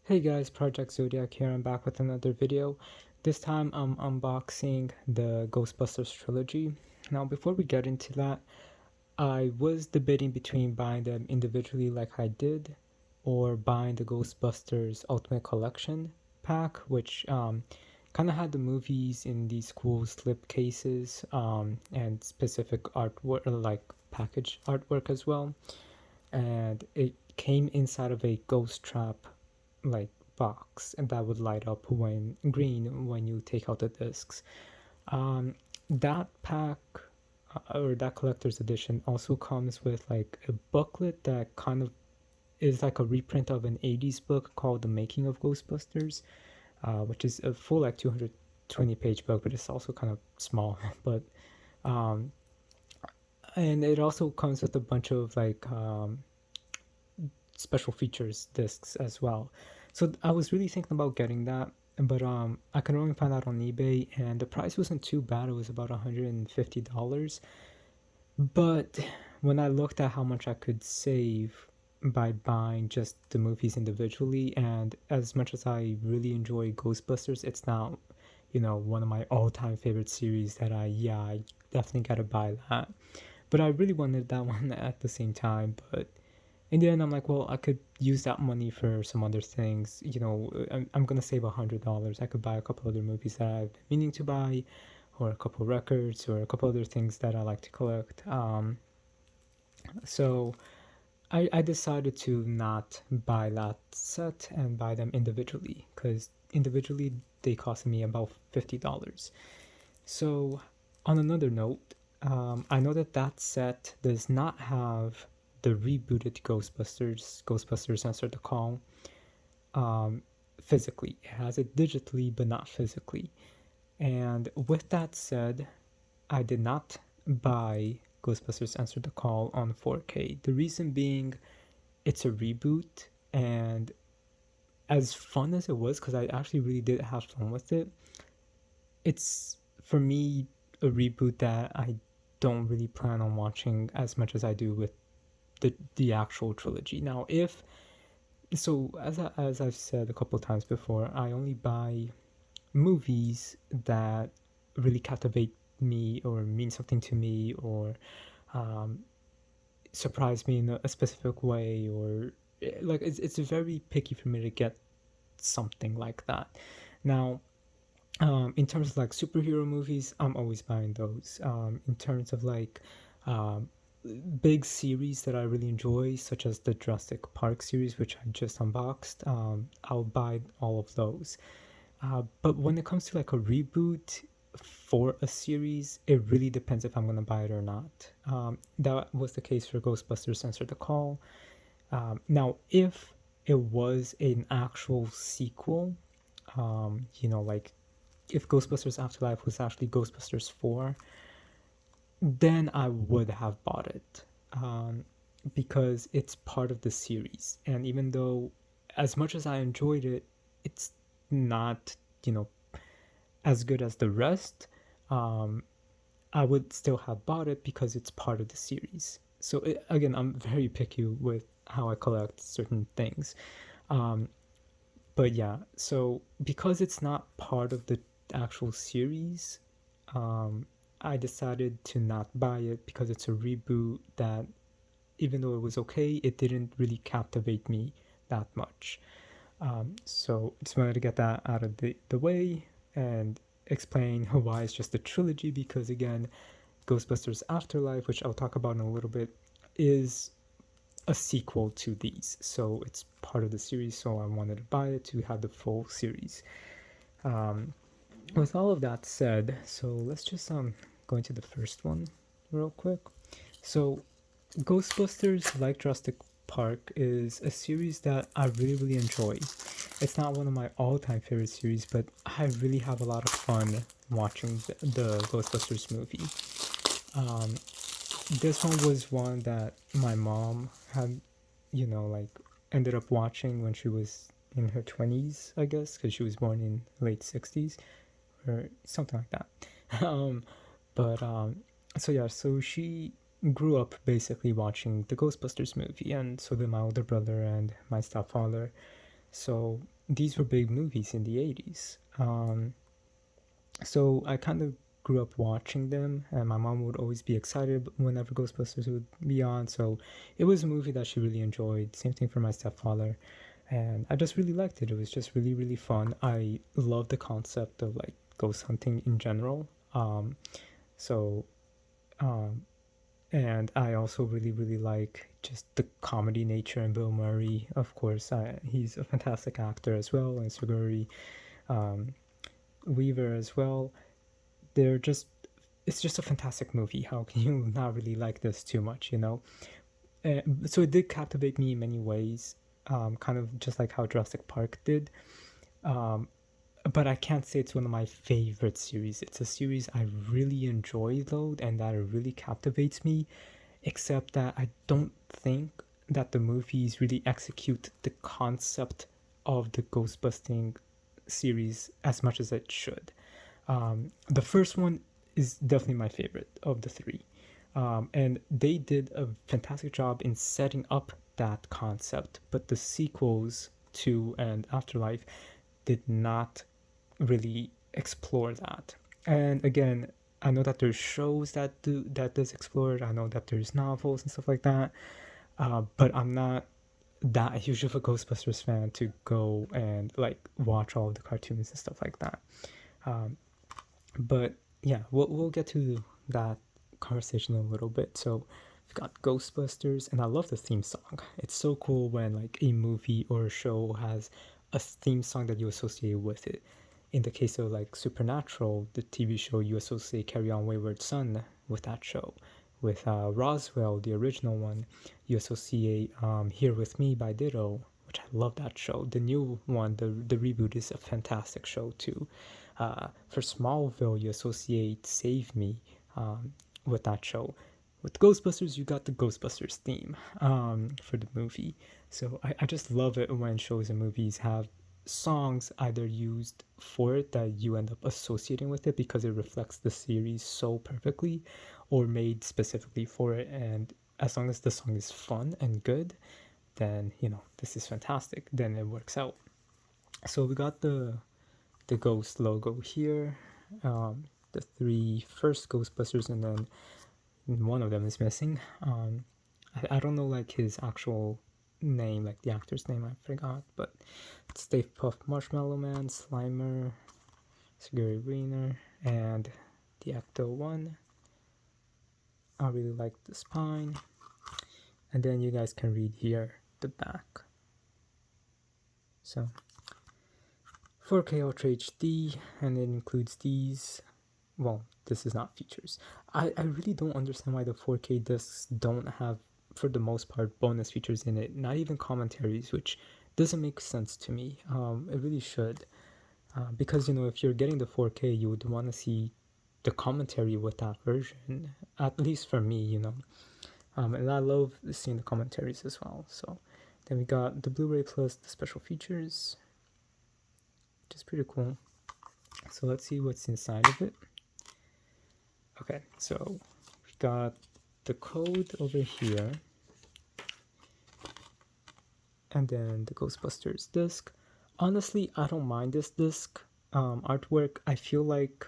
Hey guys, Project Zodiac here. I'm back with another video. This time I'm unboxing the Ghostbusters Trilogy. Now, before we get into that, I was debating between buying them individually like I did, or buying the Ghostbusters Ultimate Collection pack, which kind of had the movies in these cool slip cases and specific artwork, like package artwork as well. And it came inside of a ghost trap like box, and that would light up when green when you take out the discs. um, that pack or that collector's edition also comes with like a booklet that kind of is like a reprint of an 80s book called The Making of Ghostbusters, which is a full like 220-page book, but it's also kind of small. But um, and it also comes with a bunch of like special features discs as well. So I was really thinking about getting that, but I could only find that on eBay, and the price wasn't too bad. It was about $150. But when I looked at how much I could save by buying just the movies individually, and as much as I really enjoy Ghostbusters, it's not, one of my all-time favorite series that I definitely gotta buy that. But I really wanted that one at the same time, but in the end, I'm like, well, I could use that money for some other things. I'm gonna save $100. I could buy a couple other movies that I've been meaning to buy, or a couple records, or a couple other things that I like to collect. So I decided to not buy that set and buy them individually, because individually they cost me about $50. So on another note, I know that that set does not have the rebooted Ghostbusters Answer the Call, um, physically. It has it digitally, but not physically. And with that said, I did not buy Ghostbusters Answer the Call on 4K. The reason being, it's a reboot, and as fun as it was, because I actually really did have fun with it, it's for me a reboot that I don't really plan on watching as much as I do with the actual trilogy. Now, if so, as I've said a couple of times before, I only buy movies that really captivate me or mean something to me, or um, surprise me in a specific way, or like it's very picky for me to get something like that. Now, in terms of like superhero movies, I'm always buying those. In terms of like um, big series that I really enjoy, such as the Jurassic Park series, which I just unboxed, I'll buy all of those. But when it comes to like a reboot for a series, it really depends if I'm gonna buy it or not. That was the case for Ghostbusters Answer the Call. Now, if it was an actual sequel, like if Ghostbusters Afterlife was actually Ghostbusters 4, then I would have bought it, because it's part of the series. And even though, as much as I enjoyed it, it's not, as good as the rest, um, I would still have bought it because it's part of the series. So, again, I'm very picky with how I collect certain things. Um, but yeah, so because it's not part of the actual series, um, I decided to not buy it because it's a reboot that, even though it was okay, it didn't really captivate me that much. So just wanted to get that out of the way and explain why it's just a trilogy, because again, Ghostbusters Afterlife, which I'll talk about in a little bit, is a sequel to these. So it's part of the series, so I wanted to buy it to have the full series. Um, with all of that said, so let's just go into the first one real quick. So Ghostbusters, like Jurassic Park, is a series that I really enjoy. It's not one of my all-time favorite series, but I really have a lot of fun watching the Ghostbusters movie. Um, this one was one that my mom had, like ended up watching when she was in her 20s, I guess, because she was born in late 60s or something like that. But so yeah, so she grew up basically watching the Ghostbusters movie, and so did my older brother and my stepfather. So these were big movies in the 80s. So I kind of grew up watching them, and my mom would always be excited whenever Ghostbusters would be on. So it was a movie that she really enjoyed. Same thing for my stepfather. And I just really liked it. It was just really, really fun. I love the concept of like ghost hunting in general. So, um, and I also really, really like just the comedy nature and Bill Murray. Of course, he's a fantastic actor as well, and Sigourney um, Weaver as well. They're just it's just a fantastic movie. How can you not really like this too much, you know? So it did captivate me in many ways, kind of just like how Jurassic Park did. Um, but I can't say it's one of my favorite series. It's a series I really enjoy though, and that really captivates me. Except that I don't think that the movies really execute the concept of the Ghostbusting series as much as it should. The first one is definitely my favorite of the three. And they did a fantastic job in setting up that concept, but the sequels to and Afterlife did not really explore that. And again, I know that there's shows that does explore it. I know that there's novels and stuff like that. But I'm not that huge of a Ghostbusters fan to go and like watch all of the cartoons and stuff like that. Um, but yeah, we'll get to that conversation in a little bit. So we've got Ghostbusters, and I love the theme song. It's so cool when like a movie or a show has a theme song that you associate with it. In the case of like Supernatural, the TV show, you associate Carry On Wayward Son with that show. With Roswell, the original one, you associate Here With Me by Ditto, which I love that show. The new one, the reboot, is a fantastic show too. For Smallville, you associate Save Me with that show. With Ghostbusters, you got the Ghostbusters theme for the movie. So I just love it when shows and movies have songs either used for it that you end up associating with it because it reflects the series so perfectly, or made specifically for it. And as long as the song is fun and good, then you know this is fantastic. Then it works out. So we got the ghost logo here, the three first Ghostbusters, and then one of them is missing. I don't know like his actual name, like the actor's name, I forgot, but it's Stay Puft Marshmallow Man, Slimer, Sigourney Weaver, and the Ecto-1. I really like the spine. And then you guys can read here the back. So 4K Ultra HD, and it includes these. Well, this is not features. I really don't understand why the 4K discs don't have, for the most part, bonus features in it. Not even commentaries, which doesn't make sense to me. It really should. Because, you know, if you're getting the 4K, you would want to see the commentary with that version. At least for me, you know. And I love seeing the commentaries as well. So then we got the Blu-ray plus the special features, which is pretty cool. So let's see what's inside of it. Okay, so we got the code over here, and then the Ghostbusters disc. Honestly, I don't mind this disc artwork. I feel like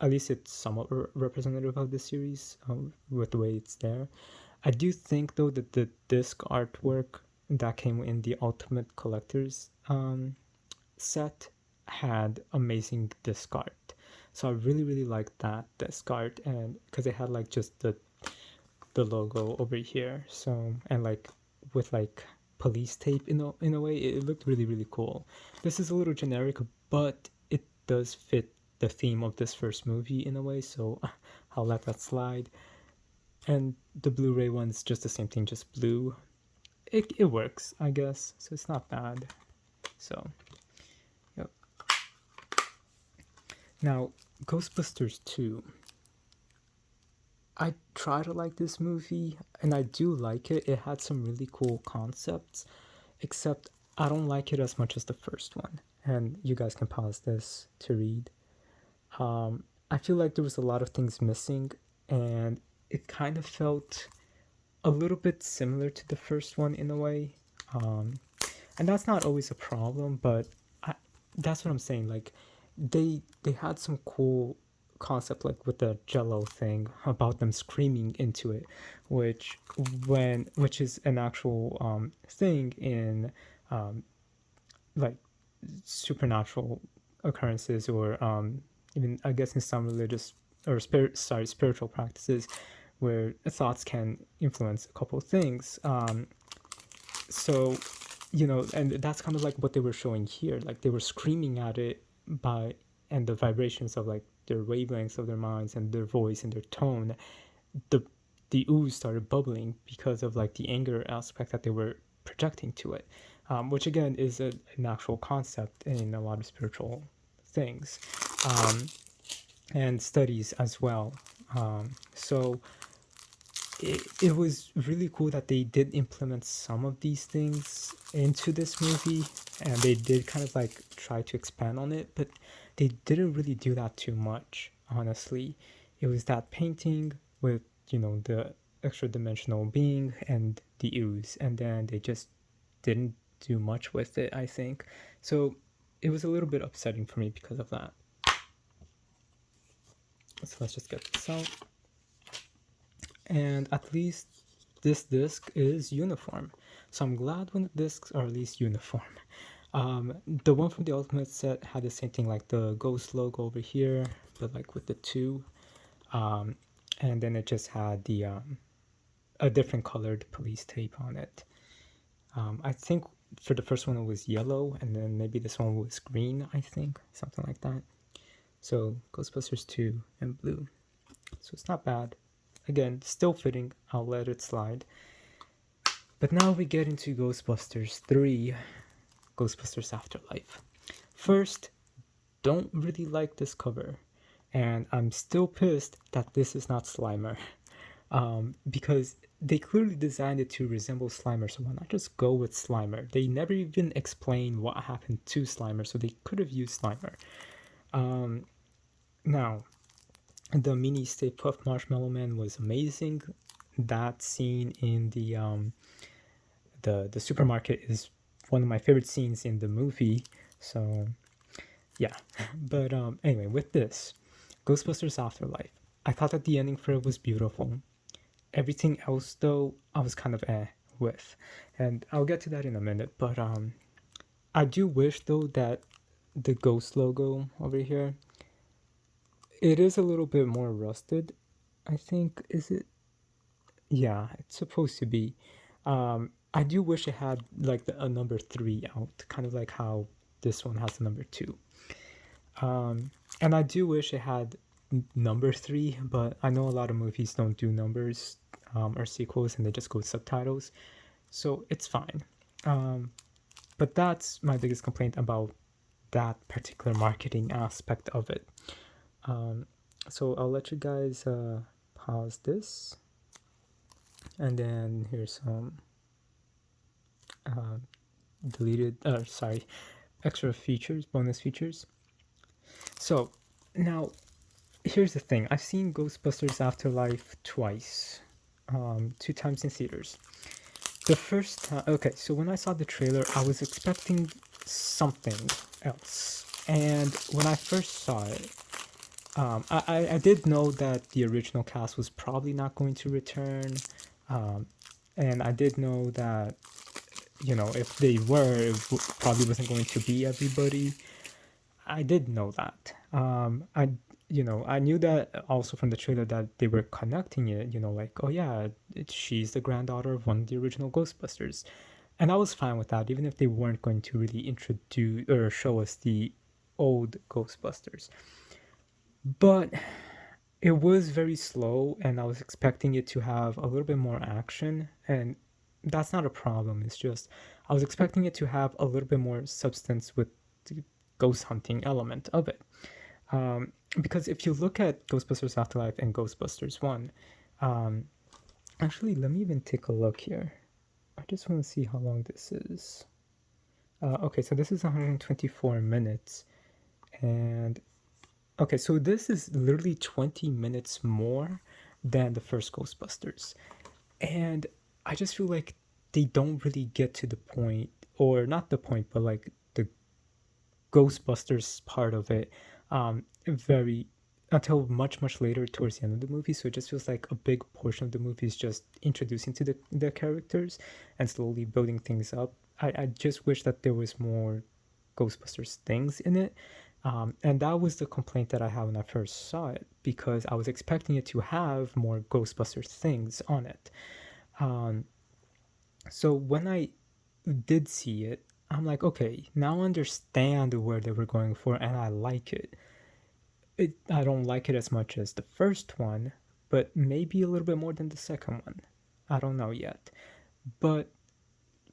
at least it's somewhat representative of the series with the way it's there. I do think though that the disc artwork that came in the Ultimate Collector's set had amazing disc art. So I really liked that disc art, and because it had like just the logo over here, so, and like with like police tape in a way, it looked really cool. This is a little generic, but it does fit the theme of this first movie in a way, so I'll let that slide. And the Blu-ray one's just the same thing, just blue. It works, I guess, so it's not bad. So yep. Now Ghostbusters 2, I try to like this movie, and I do like it. It had some really cool concepts, except I don't like it as much as the first one. And you guys can pause this to read. I feel like there was a lot of things missing, and it kind of felt a little bit similar to the first one in a way. and that's not always a problem, but I, that's what I'm saying. Like, they had some cool concept, like with the Jello thing about them screaming into it, which which is an actual thing in like supernatural occurrences, or even I guess in some religious or spiritual practices, where thoughts can influence a couple of things. So and that's kind of like what they were showing here. Like they were screaming at it by and the vibrations of like their wavelengths of their minds and their voice and their tone. The the ooze started bubbling because of like the anger aspect that they were projecting to it, which again is an actual concept in a lot of spiritual things, um, and studies as well. So it was really cool that they did implement some of these things into this movie, and they did kind of like try to expand on it, but they didn't really do that too much, honestly. It was that painting with the extra dimensional being and the ooze, and then they just didn't do much with it, I think. So it was a little bit upsetting for me because of that. So let's just get this out. And at least this disc is uniform. So I'm glad when the discs are at least uniform. The one from the Ultimate set had the same thing, like the Ghost logo over here, but like with the two. And then it just had the a different colored police tape on it. I think for the first one it was yellow, and then maybe this one was green, I think, something like that. So Ghostbusters 2 and blue. So it's not bad. Again, still fitting, I'll let it slide. But now we get into Ghostbusters 3, Ghostbusters Afterlife. First, don't really like this cover, and I'm still pissed that this is not Slimer. Because they clearly designed it to resemble Slimer, so why not just go with Slimer? They never even explain what happened to Slimer, so they could have used Slimer. Now, the mini Stay Puft Marshmallow Man was amazing. That scene in the supermarket is one of my favorite scenes in the movie. So yeah, but anyway, with this Ghostbusters Afterlife, I thought that the ending for it was beautiful. Everything else though, I was kind of with, and I'll get to that in a minute. But I do wish though that the ghost logo over here, it is a little bit more rusted, I think. Is it? Yeah, it's supposed to be. I do wish it had like a number 3 out, kind of like how this one has a number 2. And I do wish it had number 3, but I know a lot of movies don't do numbers or sequels, and they just go with subtitles, so it's fine. But that's my biggest complaint about that particular marketing aspect of it. So I'll let you guys pause this, and then here's some deleted sorry, extra features, bonus features. So now here's the thing. I've seen Ghostbusters Afterlife twice, 2 times in theaters. The first time, okay, so when I saw the trailer, I was expecting something else, and when I first saw it, I did know that the original cast was probably not going to return, and I did know that if they were, it probably wasn't going to be everybody. I did know that. I knew that also from the trailer that they were connecting it. Like, oh yeah, she's the granddaughter of one of the original Ghostbusters, and I was fine with that, even if they weren't going to really introduce or show us the old Ghostbusters. But it was very slow, and I was expecting it to have a little bit more action, and that's not a problem. It's just I was expecting it to have a little bit more substance with the ghost hunting element of it. Because if you look at Ghostbusters Afterlife and Ghostbusters 1, actually, let me even take a look here. I just want to see how long this is. Okay, so this is 124 minutes, and okay, so this is literally 20 minutes more than the first Ghostbusters. And I just feel like they don't really get to the point or not the point, but like the Ghostbusters part of it, very until much later towards the end of the movie. So it just feels like a big portion of the movie is just introducing to the characters and slowly building things up. I just wish that there was more Ghostbusters things in it. And that was the complaint that I had when I first saw it, because I was expecting it to have more Ghostbusters things on it. Um, so when I did see it, I'm like, okay, now I understand where they were going for, and I like it. I don't like it as much as the first one, but maybe a little bit more than the second one. I don't know yet. But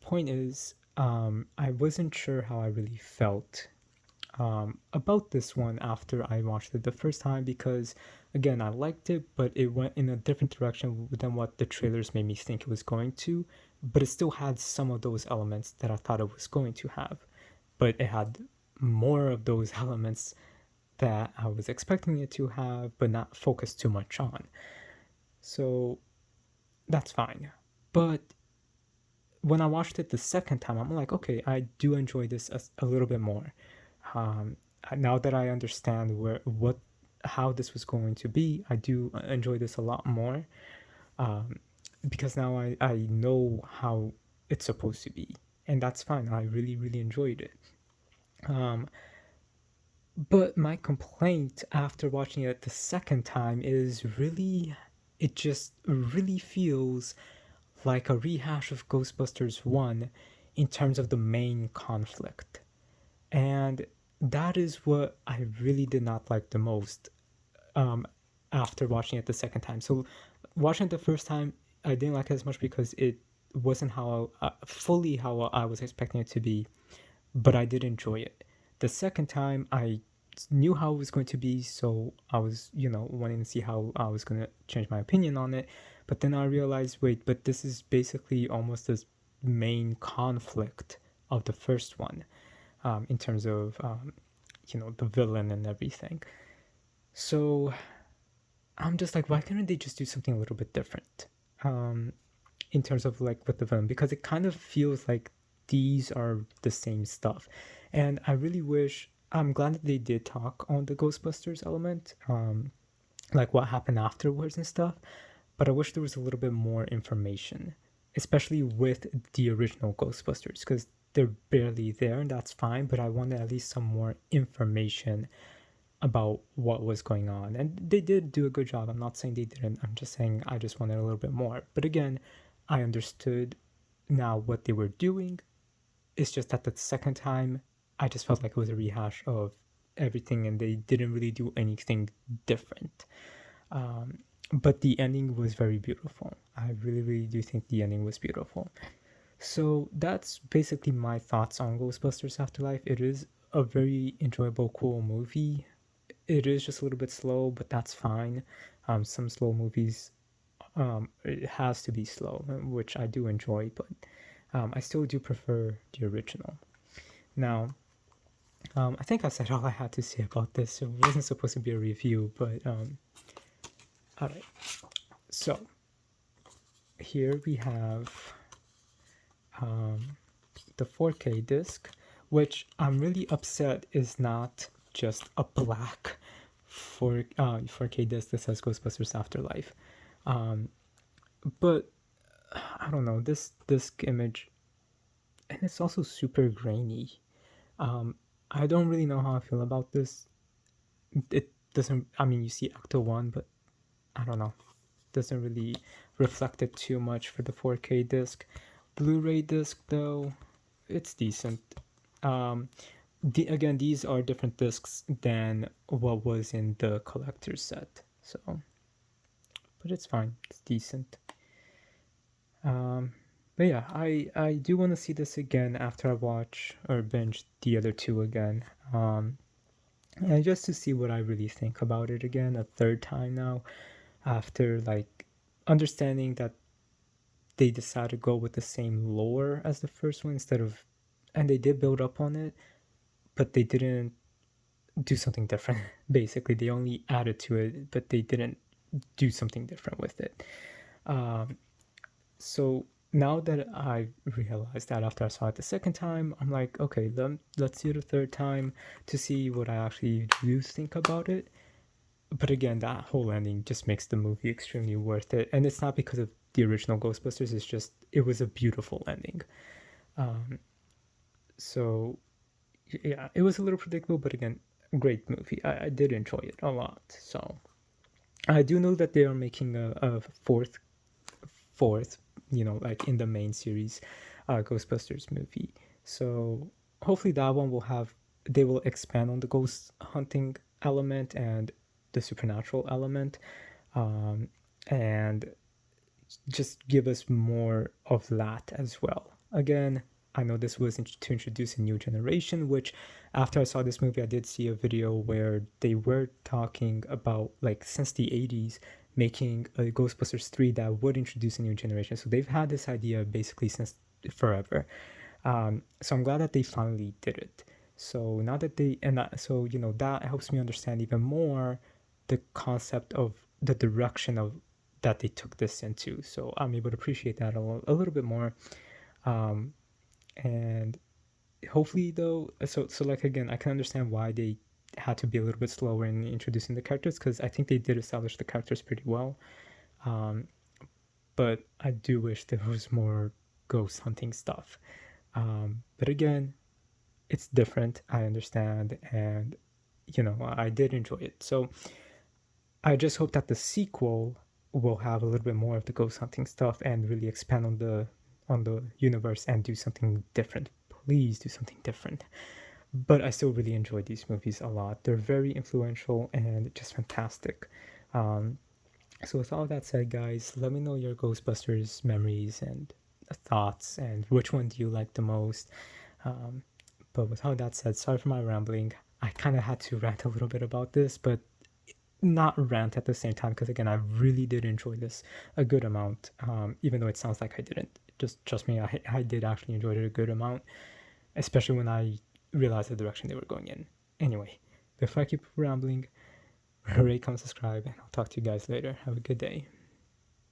point is, I wasn't sure how I really felt about this one after I watched it the first time, because again, I liked it, but it went in a different direction than what the trailers made me think it was going to. But it still had some of those elements that I thought it was going to have, but it had more of those elements that I was expecting it to have, but not focused too much on. So that's fine. But when I watched it the second time, I'm like, okay, I do enjoy this a little bit more. Um, Now that I understand how this was going to be, I do enjoy this a lot more, um, because now I know how it's supposed to be, and that's fine. I really enjoyed it. Um, but my complaint after watching it the second time is really, it just really feels like a rehash of Ghostbusters 1 in terms of the main conflict. And that is what I really did not like the most, um, after watching it the second time. So, watching it the first time, I didn't like it as much because it wasn't fully how I was expecting it to be, but I did enjoy it. The second time, I knew how it was going to be, so I was, wanting to see how I was going to change my opinion on it. But then I realized, wait, but this is basically almost the main conflict of the first one, in terms of, the villain and everything. So I'm just like, why couldn't they just do something a little bit different? Um, in terms of like with the villain, because it kind of feels like these are the same stuff. And I really wish, I'm glad that they did talk on the Ghostbusters element, like what happened afterwards and stuff, but I wish there was a little bit more information, especially with the original Ghostbusters, because they're barely there, and that's fine, but I wanted at least some more information about what was going on. And they did do a good job. I'm not saying they didn't. I'm just saying I just wanted a little bit more. But again, I understood now what they were doing. It's just that the second time, I just felt like it was a rehash of everything and they didn't really do anything different. But the ending was very beautiful. I really do think the ending was beautiful. So that's basically my thoughts on Ghostbusters Afterlife. It is a very enjoyable, cool movie. It is just a little bit slow, but that's fine. Some slow movies, it has to be slow, which I do enjoy, but I still do prefer the original. Now, I think I said all I had to say about this. It wasn't supposed to be a review, but all right. So here we have the 4K disc, which I'm really upset is not just a black 4K disc that says Ghostbusters Afterlife. But I don't know, this disc image, and it's also super grainy. I don't really know how I feel about this. It doesn't, I mean, you see Ecto 1, but I don't know. Doesn't really reflect it too much for the 4K disc. Blu-ray disc, though, it's decent. Again, these are different discs than what was in the collector's set, so, but it's fine. It's decent. But yeah, I do want to see this again after I watch or binge the other two again. And just to see what I really think about it again a third time now, after like understanding that they decided to go with the same lore as the first one instead of, and they did build up on it, but they didn't do something different. Basically, they only added to it, but they didn't do something different with it. So now that I realized that after I saw it the second time, I'm like, okay, let's see it a third time to see what I actually do think about it. But again, that whole ending just makes the movie extremely worth it. And it's not because of the original Ghostbusters, it's just, it was a beautiful ending. Um, so, yeah, it was a little predictable, but again, great movie. I did enjoy it a lot. So, I do know that they are making a fourth, like in the main series, Ghostbusters movie. So hopefully that one will have, they will expand on the ghost hunting element and the supernatural element, um, and just give us more of that as well. Again, I know this was to introduce a new generation, which after I saw this movie, I did see a video where they were talking about, like, since the 80s, making a Ghostbusters 3 that would introduce a new generation. So they've had this idea basically since forever. So I'm glad that they finally did it. So now that they, and that, so, that helps me understand even more the concept of the direction of that they took this into. So I'm able to appreciate that a little bit more. Um, and hopefully though, so like, again, I can understand why they had to be a little bit slower in introducing the characters, because I think they did establish the characters pretty well. Um, but I do wish there was more ghost hunting stuff. But again, it's different. I understand, and I did enjoy it. So I just hope that the sequel will have a little bit more of the ghost hunting stuff and really expand on the universe and do something different. Please do something different. But I still really enjoyed these movies a lot. They're very influential and just fantastic. Um, so with all that said, guys, let me know your Ghostbusters memories and thoughts, and which one do you like the most. Um, but with all that said, sorry for my rambling. I kind of had to rant a little bit about this, but not rant at the same time, because again, I really did enjoy this a good amount, even though it sounds like I didn't. Just trust me, I did actually enjoy it a good amount, especially when I realized the direction they were going in. Anyway, before I keep rambling, rate, comment, subscribe, and I'll talk to you guys later. Have a good day.